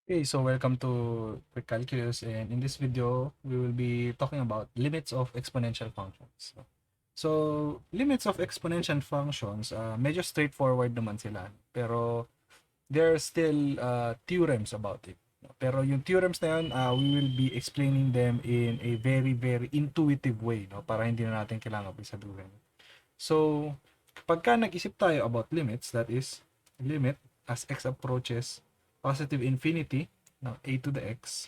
Okay, so welcome to Quick Calculus, and in this video, we will be talking about limits of exponential functions. So limits of exponential functions, medyo straightforward naman sila, pero there are still theorems about it. Pero yung theorems na yun, we will be explaining them in a very, very intuitive way, no? Para hindi na natin kailangan isaduhin. So, kapag ka nag-isip tayo about limits, that is, limit as x approaches positive infinity ng a to the x,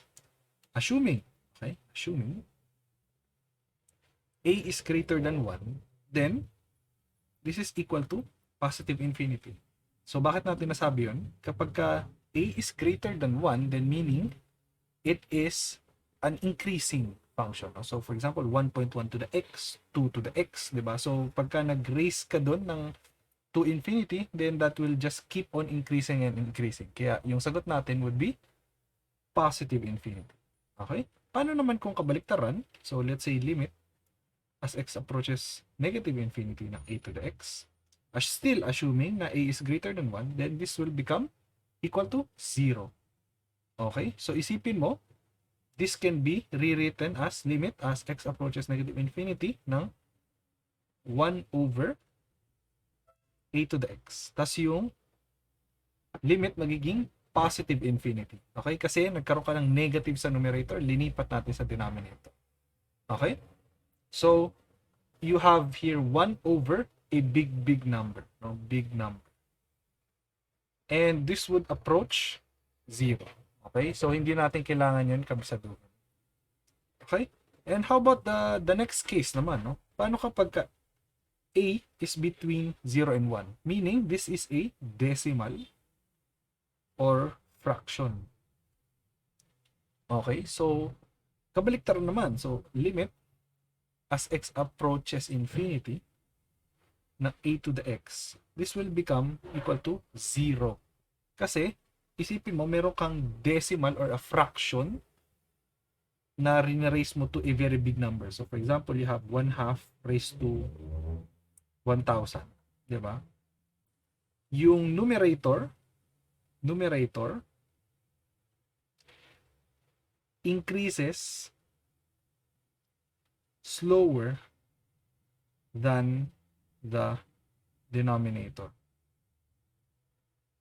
assuming a is greater than 1, then this is equal to positive infinity. So, bakit natin nasabi yun? Kapag ka a is greater than 1, then meaning it is an increasing function. So, for example, 1.1 to the x, 2 to the x, di ba? So, pagka nag-raise ka doon ng to infinity, then that will just keep on increasing and increasing. Kaya, yung sagot natin would be positive infinity. Okay? Paano naman kung kabaliktaran? So, let's say limit as x approaches negative infinity ng a to the x, still assuming na a is greater than 1, then this will become equal to 0. Okay? So, isipin mo, this can be rewritten as limit as x approaches negative infinity ng 1 over a to the x. Tas yung limit magiging positive infinity. Okay? Kasi nagkaroon ka ng negative sa numerator, linipat natin sa denominator. Okay? So, you have here 1 over a big number. No? Big number. And this would approach 0. Okay? So, hindi natin kailangan yun kabisaduhan. Okay? And how about the next case naman? No? Paano kapag a is between 0 and 1? Meaning, this is a decimal or fraction. Okay? So, kabaliktaran naman. So, limit as x approaches infinity ng a to the x, this will become equal to 0. Kasi, isipin mo, meron kang decimal or a fraction na rinaraise mo to a very big number. So, for example, you have 1/2 raised to 1,000. Diba? Yung numerator increases slower than the denominator.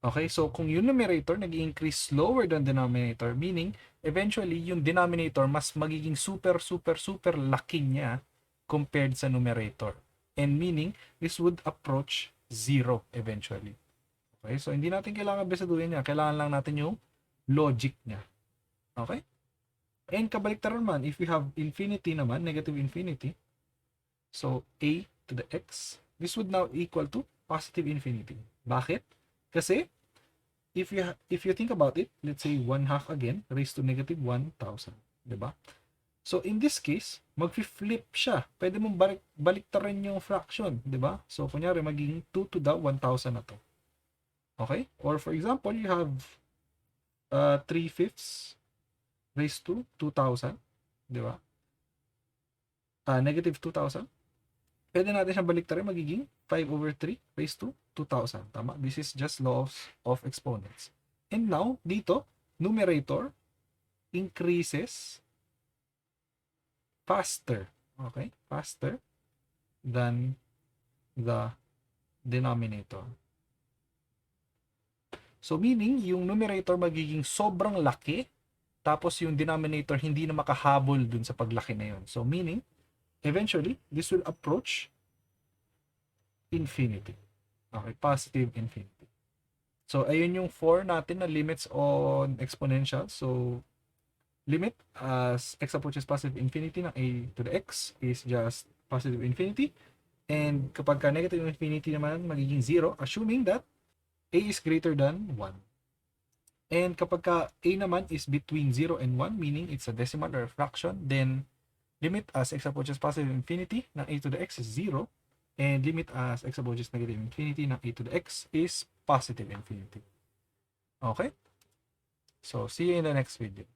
Okay, so kung yung numerator nag-increase slower than denominator, meaning eventually yung denominator mas magiging super laki niya compared sa numerator. And meaning this would approach 0 eventually. Okay, so hindi natin kailangan bisaduhin niya, kailangan lang natin yung logic niya. Okay? And kabaliktaran naman, if we have infinity naman, negative infinity, so a to the x, this would now equal to positive infinity. Bakit? Kasi, if you think about it, let's say 1/2 again, raised to negative 1,000. Diba? So, in this case, mag-flip siya. Pwede mong baliktarin yung fraction. Diba? So, kunyari, magiging 2 to the 1,000 na to. Okay? Or for example, you have 3/5 raised to 2,000. Diba? Negative 2,000. Pwede natin siyang baliktarin, magiging 5 over 3 raised to 2,000. Tama? This is just law of exponents. And now, dito, numerator increases faster. Okay? Faster than the denominator. So, meaning, yung numerator magiging sobrang laki, tapos yung denominator hindi na makahabol dun sa paglaki na yun. So, meaning, eventually, this will approach infinity. Okay, positive infinity. So, ayun yung 4 natin na limits on exponential. So, limit as x approaches positive infinity ng a to the x is just positive infinity. And kapag ka negative infinity naman, magiging 0, assuming that a is greater than 1. And kapag ka a naman is between 0 and 1, meaning it's a decimal or a fraction, then limit as x approaches positive infinity ng a to the x is 0, and limit as x approaches negative infinity ng a to the x is positive infinity. Okay? So, see you in the next video.